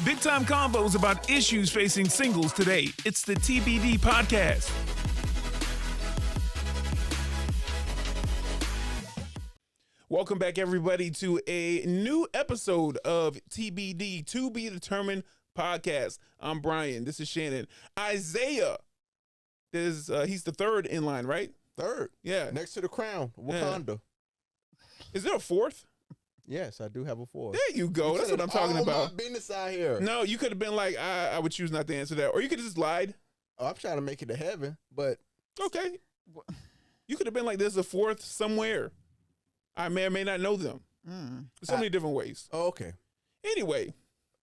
Big time combos about issues facing singles today. It's the TBD podcast. Welcome back, everybody, to a new episode of TBD, To Be Determined podcast. I'm Brian. This is Shannon. Isaiah, he's the third in line, right? Third. Yeah. Next to the crown, Wakanda. Is there a fourth? Yes, I do have a fourth. There you go. That's what I'm talking about. My business out here. No, you could have been like, I would choose not to answer that. Or you could have just lied. Oh, I'm trying to make it to heaven, but. Okay. You could have been like, there's a fourth somewhere. I may or may not know them. There's so many different ways. Oh, okay. Anyway.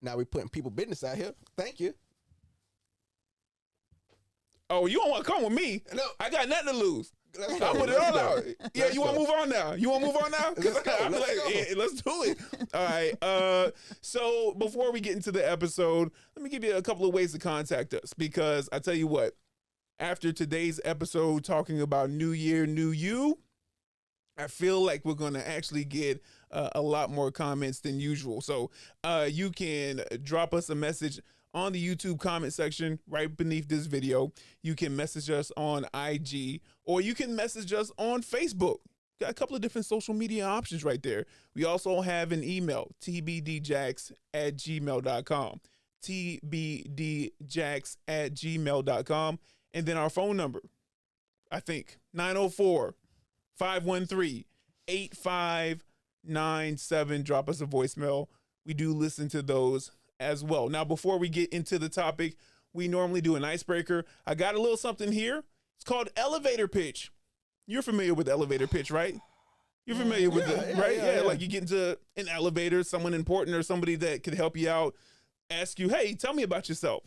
Now we putting people business out here. Thank you. Oh, you don't want to come with me? No. I got nothing to lose. Let's I'll go. put it all out. Yeah, Let's you want to go. move on now? You want to move on now? Let's go. I'm Let's like, go. yeah, let's do it. All right. So before we get into the episode, let me give you a couple of ways to contact us, because I tell you what, after today's episode talking about New Year, New You, I feel like we're going to actually get a lot more comments than usual. So you can drop us a message on the YouTube comment section right beneath this video. You can message us on IG, or you can message us on Facebook. Got a couple of different social media options right there. We also have an email, tbdjax@gmail.com, tbdjax@gmail.com, and then our phone number, I think, 904-513-8597. Drop us a voicemail. We do listen to those as well. Now, before we get into the topic, we normally do an icebreaker. I got a little something here. It's called elevator pitch. You're familiar with elevator pitch, right? You're familiar with it, right? Yeah, like you get into an elevator, someone important or somebody that could help you out, ask you, hey, tell me about yourself.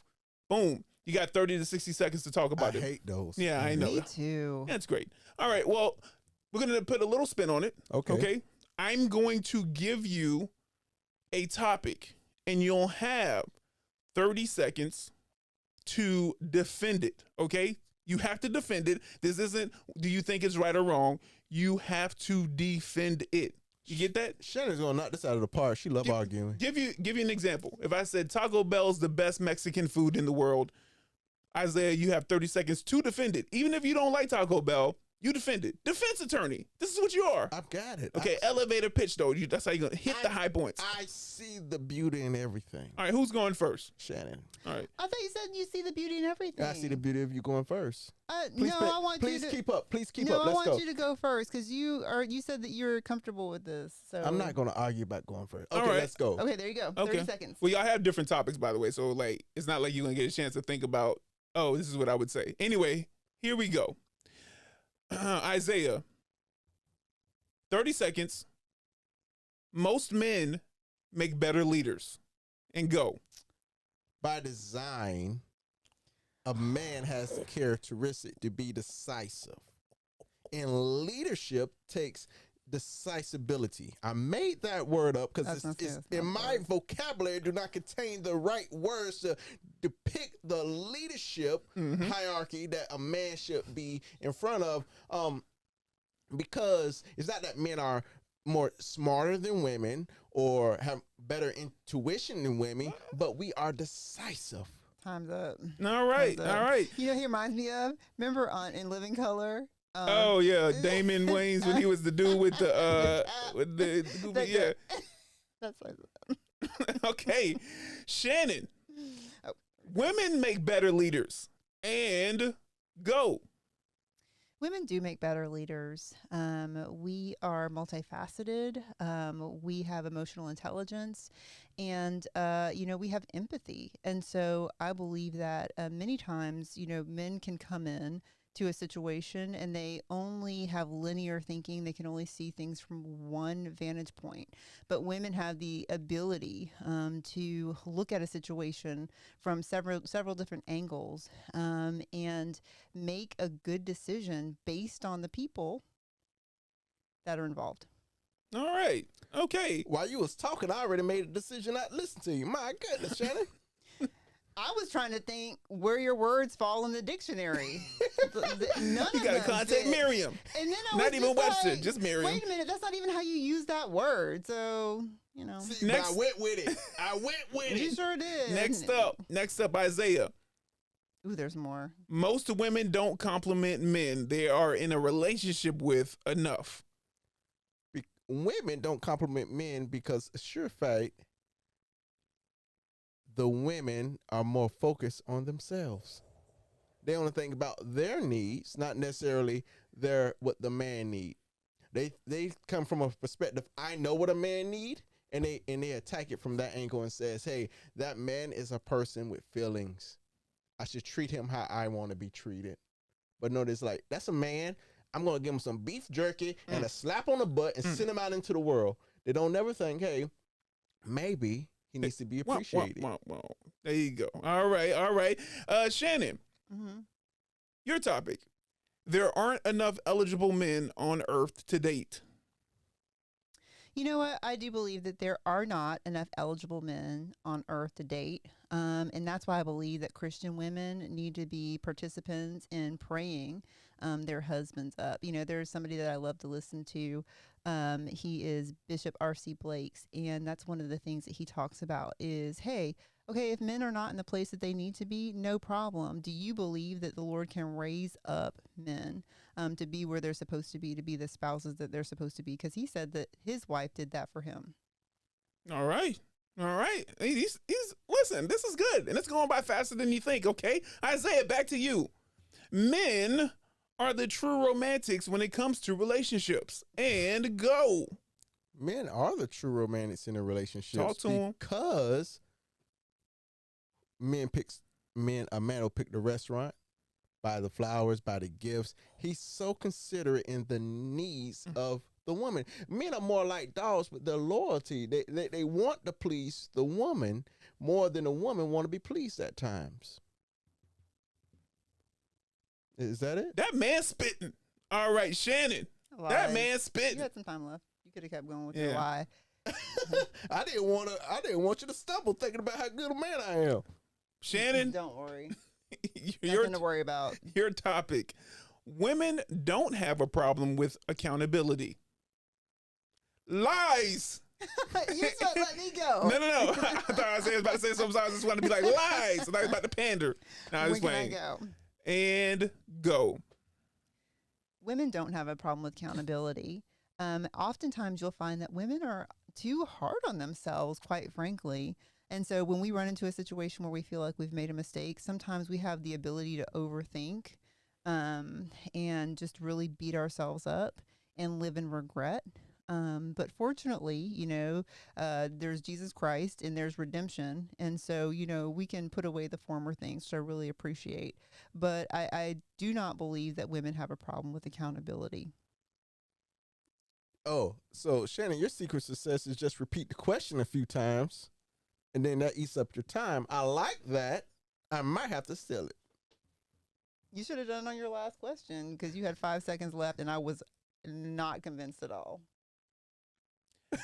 Boom. You got 30 to 60 seconds to talk about it. I hate those. Yeah, I know. Me too. That's great. All right, well, we're going to put a little spin on it. Okay. I'm going to give you a topic, and you'll have 30 seconds to defend it, okay? You have to defend it. This isn't, do you think it's right or wrong? You have to defend it. You get that? Shannon's going to knock this out of the park. She love arguing. Give you an example. If I said Taco Bell's the best Mexican food in the world, Isaiah, you have 30 seconds to defend it. Even if you don't like Taco Bell, you defend it. Defense attorney. This is what you are. I've got it. Okay, elevator pitch, though. That's how you're going to hit the high points. I see the beauty in everything. All right, who's going first? Shannon. All right. I thought you said you see the beauty in everything. I see the beauty of you going first. I want please you to keep up. Please keep no, up. Let's I want go. you to go first because you said that you're comfortable with this. So I'm not going to argue about going first. Okay, All right. let's go. Okay, there you go. Okay. 30 seconds. Well, y'all have different topics, by the way, so like it's not like you're going to get a chance to think about, oh, this is what I would say. Anyway, here we go. Isaiah, 30 seconds. Most men make better leaders. And go. By design, a man has the characteristic to be decisive. And leadership takes decisibility. I made that word up because it's in my vocabulary do not contain the right words to depict the leadership hierarchy that a man should be in front of. Because it's not that men are more smarter than women or have better intuition than women, but we are decisive. Time's up. All right. Time's up. All right. You know, he reminds me of, remember on In Living Color? Oh yeah, Damon Wayans when he was the dude with the yeah. That's like Okay, Shannon. Oh. Women make better leaders. And go. Women do make better leaders. We are multifaceted. We have emotional intelligence, and we have empathy. And so I believe that many times, men can come in to a situation and they only have linear thinking. They can only see things from one vantage point. But women have the ability to look at a situation from several different angles and make a good decision based on the people that are involved. All right. Okay. While you was talking, I already made a decision not to listen to you. My goodness, Shannon. I was trying to think where your words fall in the dictionary. None You of got to them contact did. Merriam. And then I Not was even just Webster, like, just Merriam. Wait a minute, that's not even how you use that word. So you know. See, but I went with it. I went with You it. sure did. Next up, Isaiah. Ooh, there's more. Most women don't compliment men they are in a relationship with enough. Women don't compliment men because, sure fact, the women are more focused on themselves. They only think about their needs, not necessarily what the man need. They come from a perspective, I know what a man need, and they attack it from that angle and says, hey, that man is a person with feelings. I should treat him how I want to be treated. But notice, like, that's a man. I'm going to give him some beef jerky and a slap on the butt and send him out into the world. They don't never think, hey, maybe he needs to be appreciated. There you go. All right. Shannon, your topic. There aren't enough eligible men on earth to date. You know what? I do believe that there are not enough eligible men on earth to date. And that's why I believe that Christian women need to be participants in praying their husbands up. You know, there's somebody that I love to listen to. He is Bishop R.C. Blake's. And that's one of the things that he talks about is, hey, okay, if men are not in the place that they need to be, no problem. Do you believe that the Lord can raise up men to be where they're supposed to be the spouses that they're supposed to be? Because he said that his wife did that for him. All right. He's listen, this is good. And it's going by faster than you think, okay? Isaiah, back to you. Men are the true romantics when it comes to relationships. And go. Men are the true romantics in a relationship. Talk to him. Because a man will pick the restaurant, buy the flowers, buy the gifts. He's so considerate in the needs of the woman. Men are more like dogs with their loyalty. They want to please the woman more than the woman want to be pleased at times. Is that it? That man spitting. All right, Shannon. Lie. That man spitting. You had some time left. You could have kept going with your lie. I didn't want you to stumble thinking about how good a man I am. Shannon, Don't worry. Nothing to worry about. Your topic. Women don't have a problem with accountability. Lies. You said let me go. No. I thought I was about to say something. So I just wanted to be like lies. I thought I was about to pander. Now When can I go? And go. Women don't have a problem with accountability. Oftentimes you'll find that women are too hard on themselves, quite frankly. And so when we run into a situation where we feel like we've made a mistake, sometimes we have the ability to overthink and just really beat ourselves up and live in regret. But fortunately, you know, there's Jesus Christ and there's redemption. And so, you know, we can put away the former things, which I really appreciate. But I do not believe that women have a problem with accountability. Oh, so Shannon, your secret success is just repeat the question a few times, and then that eats up your time. I like that. I might have to steal it. You should have done it on your last question because you had 5 seconds left and I was not convinced at all.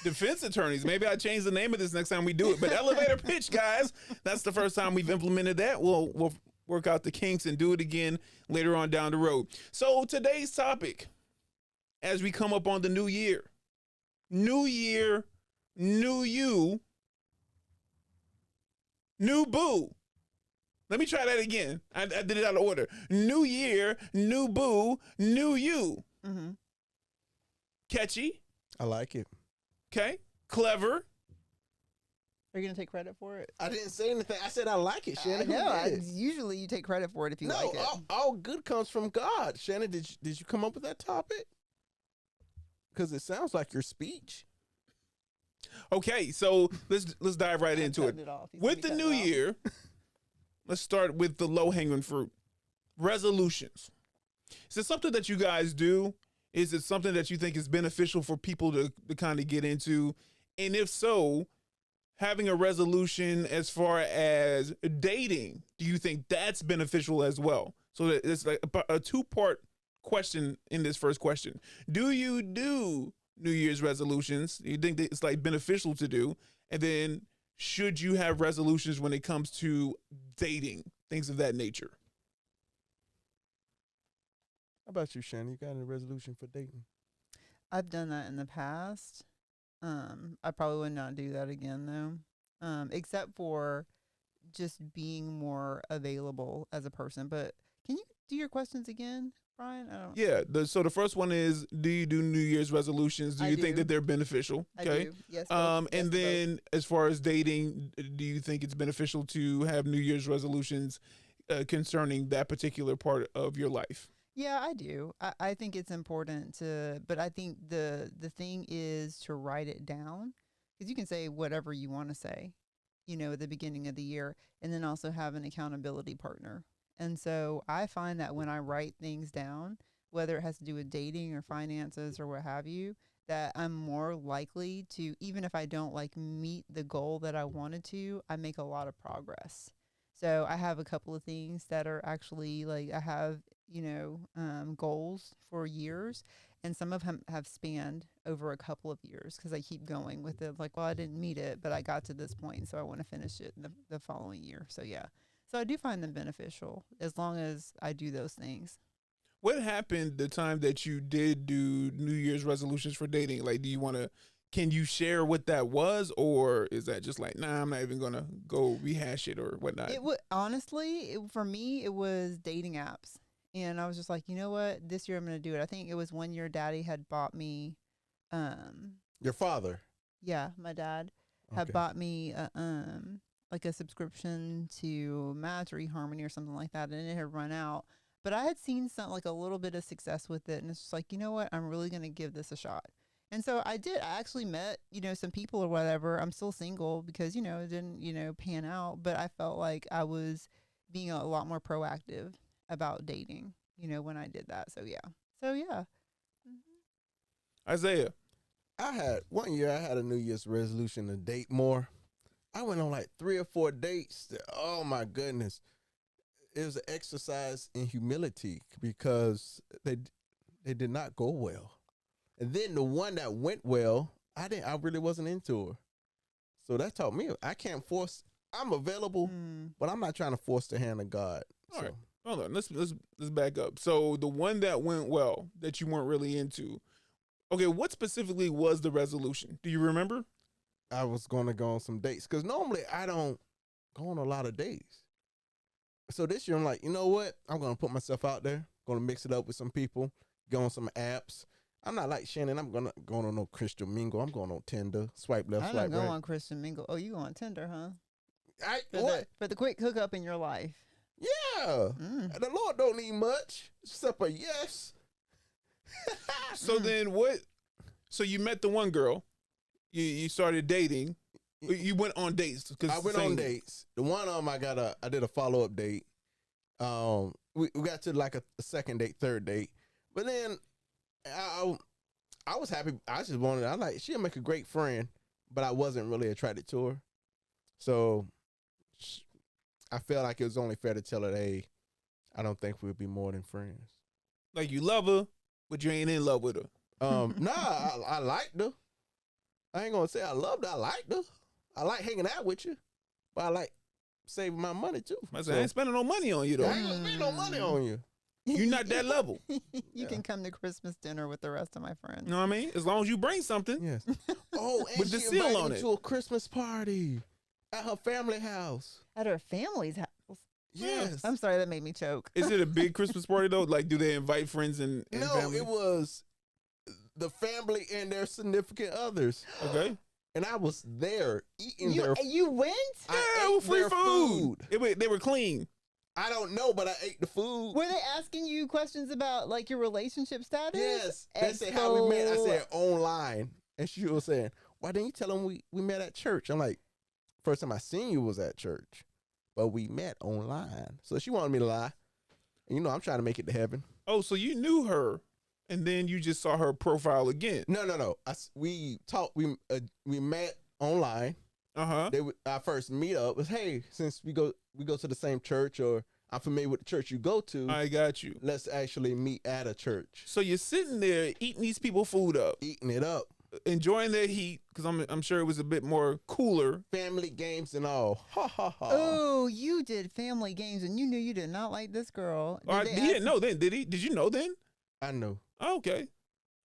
Defense attorneys. Maybe I change the name of this next time we do it. But elevator pitch, guys. That's the first time we've implemented that. We'll work out the kinks and do it again later on down the road. So today's topic, as we come up on the new year, new year, new you, new boo. Let me try that again. I did it out of order. New year, new boo, new you. Mm-hmm. Catchy. I like it. Okay. Clever. Are you going to take credit for it? I didn't say anything. I said I like it, Shannon. No, usually you take credit for it if you like it. All good comes from God. Shannon, did you come up with that topic? Because it sounds like your speech. Okay, so let's dive right into it. With the new year, let's start with the low-hanging fruit. Resolutions. Is it something that you guys do? Is it something that you think is beneficial for people to kind of get into? And if so, having a resolution as far as dating, do you think that's beneficial as well? So it's like a two-part question in this first question. Do you do New Year's resolutions? Do you think that it's like beneficial to do? And then should you have resolutions when it comes to dating, things of that nature? How about you, Shannon? You got any resolution for dating? I've done that in the past. I probably would not do that again though. Except for just being more available as a person. But can you do your questions again, Brian? I don't. Yeah. So the first one is, do you do New Year's resolutions? Do I you think do. that they're beneficial? I do. Yes. Both. And Yes to both. then as far as dating, do you think it's beneficial to have New Year's resolutions concerning that particular part of your life? Yeah, I do. I think it's important to, but I think the thing is to write it down, because you can say whatever you want to say, at the beginning of the year, and then also have an accountability partner. And so I find that when I write things down, whether it has to do with dating or finances or what have you, that I'm more likely to, even if I don't like meet the goal that I wanted to, I make a lot of progress. So I have a couple of things that are actually like I have, goals for years, and some of them have spanned over a couple of years because I keep going with it. Like, well, I didn't meet it, but I got to this point, so I want to finish it in the following year. So yeah, so I do find them beneficial as long as I do those things. What happened the time that you did do New Year's resolutions for dating? Like, can you share what that was, or is that just like, nah, I'm not even gonna go rehash it or whatnot? It would honestly, for me, it was dating apps, and I was just like, you know what, this year I'm gonna do it. I think it was one year Daddy had bought me, Your father. yeah, my dad had bought me like a subscription to Match or eHarmony or something like that, and it had run out. But I had seen some like a little bit of success with it, and it's just like, you know what, I'm really gonna give this a shot. And so I did. I actually met, some people or whatever. I'm still single because, it didn't, pan out. But I felt like I was being a lot more proactive about dating, when I did that. So, yeah. Isaiah. One year I had a New Year's resolution to date more. I went on like 3 or 4 dates. Oh my goodness. It was an exercise in humility because they did not go well. And then the one that went well, I really wasn't into her. So that taught me I can't force. I'm available, but I'm not trying to force the hand of God. All right. Hold on. Let's back up. So the one that went well that you weren't really into. Okay, what specifically was the resolution? Do you remember? I was going to go on some dates because normally I don't go on a lot of dates. So this year I'm like, you know what? I'm going to put myself out there. Going to mix it up with some people. Go on some apps. I'm not like Shannon. I'm going on no Christian Mingle. I'm going on Tinder. Swipe left, swipe right. I don't go on Christian Mingle. Oh, you go on Tinder, huh? What? For the quick hookup in your life. Yeah. The Lord don't need much except a yes. So then what? So you met the one girl. You started dating. You went on dates. I went on dates. The one I did a follow-up date. We got to like a second date, third date. But then I was happy. She'll make a great friend, but I wasn't really attracted to her. So I felt like it was only fair to tell her, hey, I don't think we'll be more than friends. Like you love her, but you ain't in love with her. Nah, I liked her. I ain't gonna say I loved her. I liked her. I like hanging out with you, but I like saving my money too. I ain't spending no money on you though. I ain't gonna spend no money on you. You're not that level. You can come to Christmas dinner with the rest of my friends. You know what I mean? As long as you bring something. Yes. Oh, and with the seal on it. To a Christmas party at her family house. At her family's house. Yes. I'm sorry, that made me choke. Is it a big Christmas party though? Like, do they invite friends and no, family? It was the family and their significant others. Okay. And I was there eating You went? Yeah, free food. They were clean. I don't know, but I ate the food. Were they asking you questions about like your relationship status? Yes. They said how we met. I said online. And she was saying, why didn't you tell them we met at church? I'm like, first time I seen you was at church, but we met online. So she wanted me to lie. And I'm trying to make it to heaven. Oh, so you knew her, and then you just saw her profile again? No. We talked. We met online. Our first meetup was, hey, since we go to the same church, or I'm familiar with the church you go to. I got you. Let's actually meet at a church. So you're sitting there eating these people food up, eating it up, enjoying their heat, because I'm sure it was a bit more cooler. Family games and all. Ha ha ha. Oh, you did family games, and you knew you did not like this girl. He didn't know then, did he? Did you know then? I knew. Okay.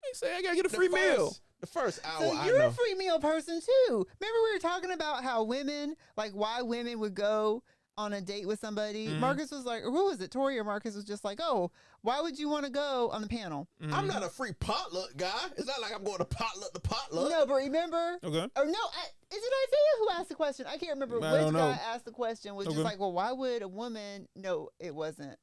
He say I gotta get a free meal. The first hour, So I you're know. a free meal person too. Remember we were talking about how women, like why women would go on a date with somebody. Mhm. Marcus was like, or who was it? Tori or Marcus was just like, oh, why would you want to go on the panel? I'm not a free potluck guy. It's not like I'm going to potluck. No, but remember, Okay. or no, is it Isaiah who asked the question? I can't remember I which don't know. guy asked the question. Was Okay. just like, well, why would a woman? No, it wasn't.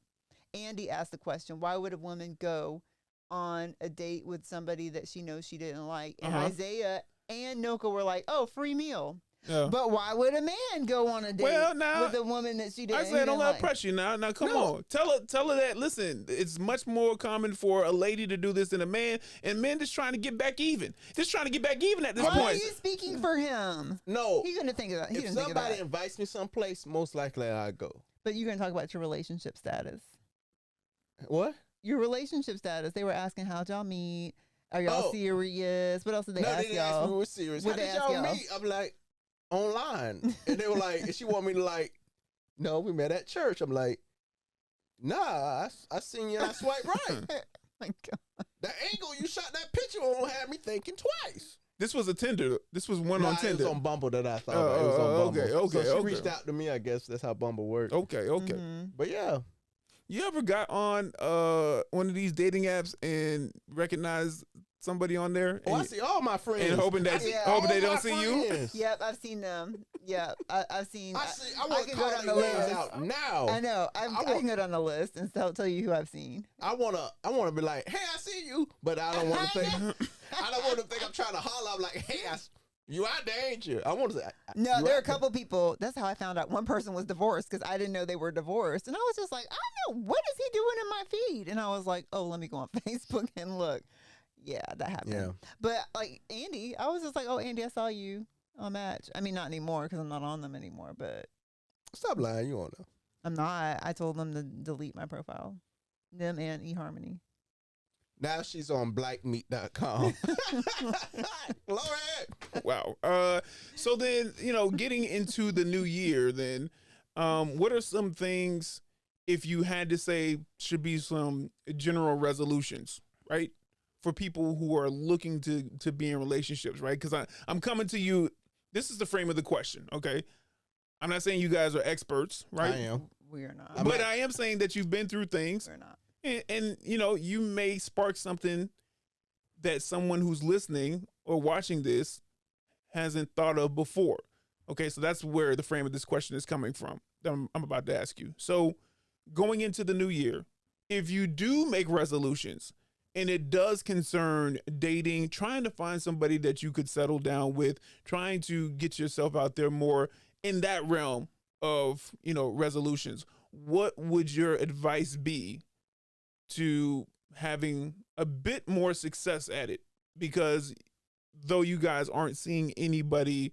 Andy asked the question, why would a woman go on a date with somebody that she knows she didn't like? And Isaiah and Noka were like, oh, free meal. Yeah. But why would a man go on a date Well, now, with a woman that she didn't? I he said, don't didn't let like? her press you now. Now, come No. on. Tell her that, listen, it's much more common for a lady to do this than a man, and men just trying to get back even. Just trying to get back even at this Why are point. you speaking for him? No. He couldn't think of that. He If didn't think of somebody that. invites me someplace, most likely I go. But you're going to talk about your relationship status. What? Your relationship status. They were asking how'd y'all meet. Are y'all Oh. serious? What else did they No, ask they didn't ask me. y'all? We're serious. What How they did ask y'all y'all? meet? I'm like, online. And they were like, and she want me to like, no, we met at church. I'm like, nah, I seen you and I swiped right. My God. That angle you shot that picture on had me thinking twice. This was a Tinder. This was one Nah, on it Tinder. was on Bumble that I thought about. It was on Bumble. okay, So she okay. reached out to me. I guess that's how Bumble works. Okay. Mhm. But yeah, You ever got on one of these dating apps and recognized somebody on there? oh, I And, see all my friends. and hoping I that see Yeah. all hoping they my don't see you? friends. Yep, I've seen them. Yeah, I've seen. I see. I want to can call go down their the names list. out now. I know. I want- can go down the list and tell you who I've seen. I wanna be like, hey, I see you, but I don't want to think. I don't want to think I'm trying to holler. I'm like, hey, you out there, ain't you? I want to say. No, you there are a out there. couple people. That's how I found out one person was divorced because I didn't know they were divorced, and I was just like, I know what is he doing in my feed, and I was like, oh, let me go on Facebook and look. Yeah, that happened. Yeah. But like Andy, I was just like, oh, Andy, I saw you on Match. I mean, not anymore because I'm not on them anymore, but Stop lying. You won't know. I'm not. I told them to delete my profile, them and eHarmony. Now she's on blackmeat.com. Glory. Wow. So then, getting into the new year, then, what are some things, if you had to say, should be some general resolutions, right? For people who are looking to be in relationships, right? Because I'm coming to you. This is the frame of the question, okay? I'm not saying you guys are experts, right? I am. We are not. But I am saying that you've been through things, We're not. and you may spark something that someone who's listening or watching this hasn't thought of before. Okay, so that's where the frame of this question is coming from. I'm about to ask you. So, going into the new year, if you do make resolutions and it does concern dating, trying to find somebody that you could settle down with, trying to get yourself out there more in that realm of, resolutions, what would your advice be to having a bit more success at it? Because though you guys aren't seeing anybody,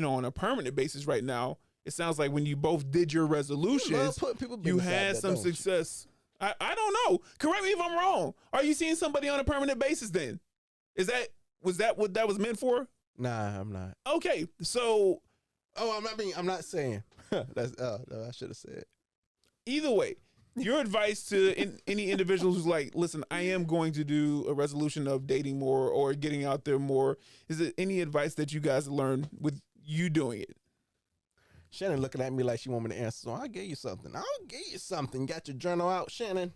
on a permanent basis right now, it sounds like when you both did your You love resolutions, putting people you beside had that, some don't you? success. I don't know. Correct me if I'm wrong. Are you seeing somebody on a permanent basis then? Was that what that was meant for? Nah, I'm not. Okay, so Oh, I'm not saying. That's no, I should have said. either way, your advice to any individuals who's like, listen, I am going to do a resolution of dating more or getting out there more. Is there any advice that you guys learned with you doing it? Shannon looking at me like she want me to answer. So I'll give you something. I'll give you something. Got your journal out, Shannon?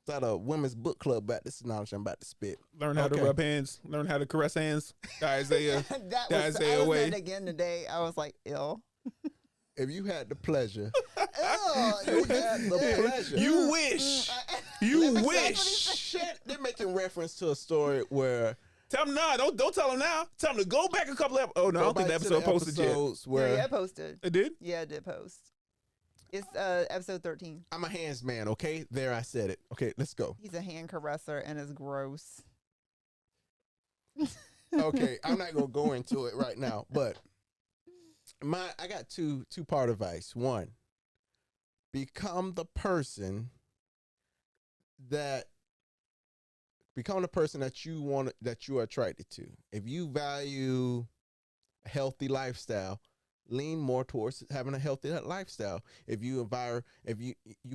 It's at a women's book club back. This is knowledge I'm about to spit. Learn how to Okay. rub hands. Learn how to caress hands. Isaiah. that Yeah, was, stay I was away. at it again today. I was like, ill. If you had the pleasure, Ew. the pleasure. You wish. You Let me- wish. Shit, they're making reference to a story where Tell them now. Don't tell them now. Tell them to go back a couple of. Oh no, I don't think the go back to episode posted yet. episodes Yeah, where yeah, I posted. It did. Yeah, I did post. It's episode 13. I'm a hands man, okay? There, I said it. Okay, let's go. He's a hand caresser and is gross. Okay, I'm not gonna go into it right now, but I got two-part advice. One, become the person that you are attracted to. If you value a healthy lifestyle, lean more towards having a healthy lifestyle. If you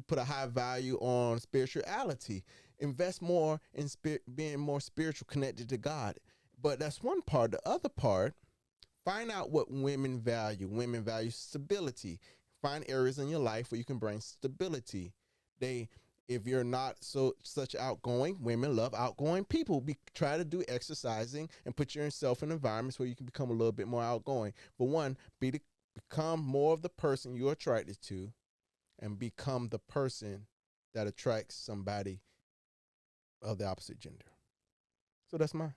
put a high value on spirituality, invest more in being more spiritual, connected to God. But that's one part. The other part, find out what women value. Women value stability. Find areas in your life where you can bring stability. If you're not such outgoing, women love outgoing people. Try to do exercising and put yourself in environments where you can become a little bit more outgoing. For one, become more of the person you're attracted to, and become the person that attracts somebody of the opposite gender. So that's my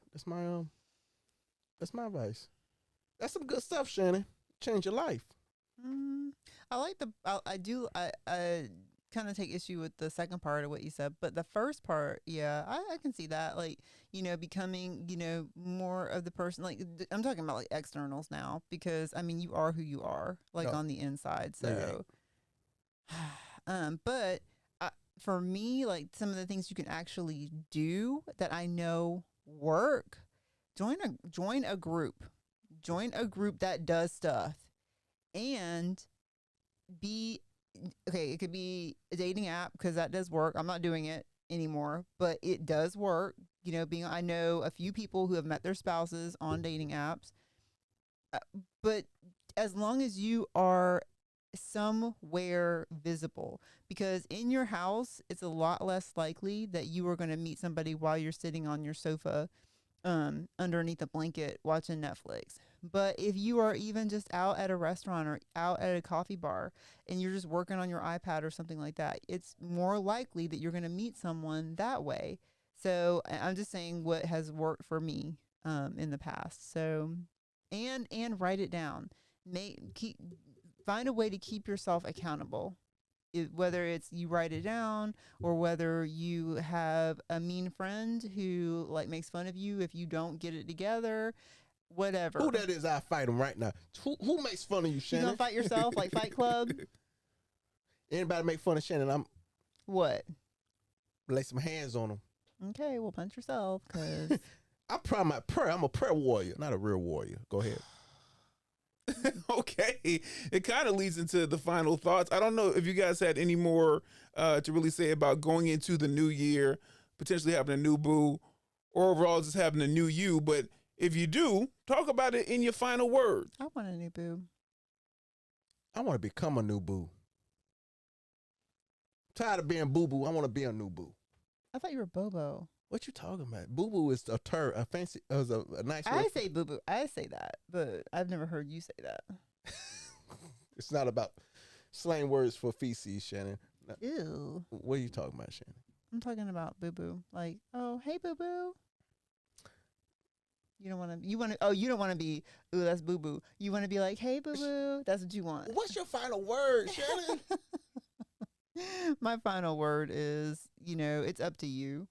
advice. That's some good stuff, Shannon. Change your life. I like I kind of take issue with the second part of what you said, but the first part, yeah, I can see that, like, becoming, more of the person, like, I'm talking about like externals now, because I mean, you are who you are, like, on the inside. So, but for me, like, some of the things you can actually do that I know work, join a group that does stuff, and it could be a dating app, because that does work. I'm not doing it anymore, but it does work. I know a few people who have met their spouses on dating apps, but as long as you are somewhere visible, because in your house, it's a lot less likely that you are going to meet somebody while you're sitting on your sofa underneath a blanket watching Netflix. But if you are even just out at a restaurant or out at a coffee bar and you're just working on your iPad or something like that, it's more likely that you're going to meet someone that way. So I'm just saying what has worked for me in the past. So, and write it down. Find a way to keep yourself accountable. Whether it's you write it down, or whether you have a mean friend who, like, makes fun of you if you don't get it together, whatever. Who that is, I fight him right now. Who makes fun of you, Shannon? You gonna fight yourself, like Fight Club? Anybody make fun of Shannon, I'm What? lay some hands on him. Okay, well, punch yourself, because I'm a prayer warrior, not a real warrior. Go ahead. Okay, it kind of leads into the final thoughts. I don't know if you guys had any more to really say about going into the new year, potentially having a new boo, or overall just having a new you. But if you do, talk about it in your final word. I want a new boo. I want to become a new boo. Tired of being boo boo. I want to be a new boo. I thought you were Bobo. What you talking about? Boo boo is a term, a nice word. I say boo boo. I say that, but I've never heard you say that. It's not about slang words for feces, Shannon. Ew. What are you talking about, Shannon? I'm talking about boo boo. Like, oh, hey, boo boo. You don't want to. You don't want to be. Ooh, that's boo boo. You want to be like, hey, boo boo. That's what you want. What's your final word, Shannon? My final word is, it's up to you.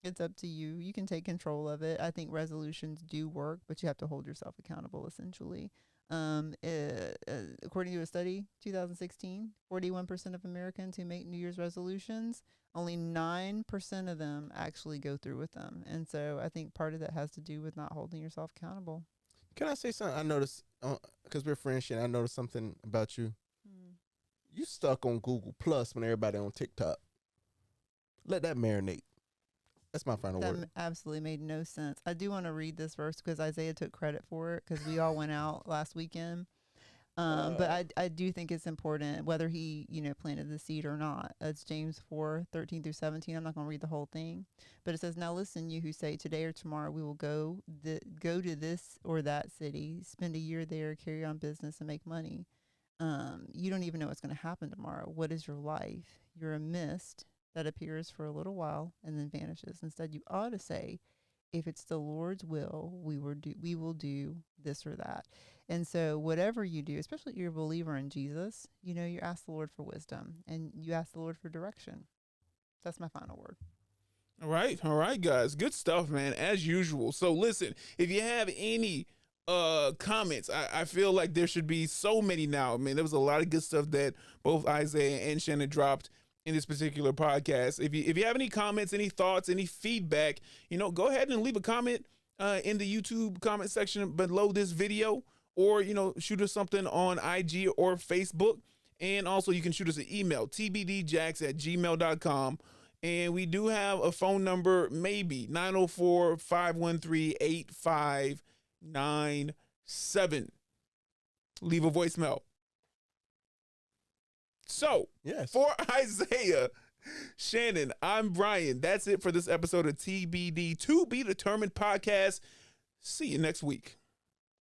It's up to you. You can take control of it. I think resolutions do work, but you have to hold yourself accountable, essentially. According to a study, 2016, 41% of Americans who make New Year's resolutions, only 9% of them actually go through with them. And so I think part of that has to do with not holding yourself accountable. Can I say something? I noticed, because we're friends, Shannon, I noticed something about you. You stuck on Google Plus when everybody on TikTok. Let that marinate. That's my final word. That absolutely made no sense. I do want to read this verse because Isaiah took credit for it, because we all went out last weekend. But I do think it's important, whether he, planted the seed or not. It's James 4:13-17. I'm not going to read the whole thing, but it says, "Now listen, you who say today or tomorrow we will go to this or that city, spend a year there, carry on business, and make money. You don't even know what's going to happen tomorrow. What is your life? You're a mist that appears for a little while and then vanishes. Instead, you ought to say, if it's the Lord's will, we will do this or that." And so whatever you do, especially if you're a believer in Jesus, you ask the Lord for wisdom and you ask the Lord for direction. That's my final word. All right, guys. Good stuff, man, as usual. So listen, if you have any comments, I feel like there should be so many now. I mean, there was a lot of good stuff that both Isaiah and Shannon dropped in this particular podcast. If you have any comments, any thoughts, any feedback, go ahead and leave a comment in the YouTube comment section below this video, or shoot us something on IG or Facebook. And also you can shoot us an email, tbdjax@gmail.com. And we do have a phone number, maybe 904-513-8597. Leave a voicemail. So, Yes. for Isaiah, Shannon, I'm Brian. That's it for this episode of TBD To Be Determined podcast. See you next week.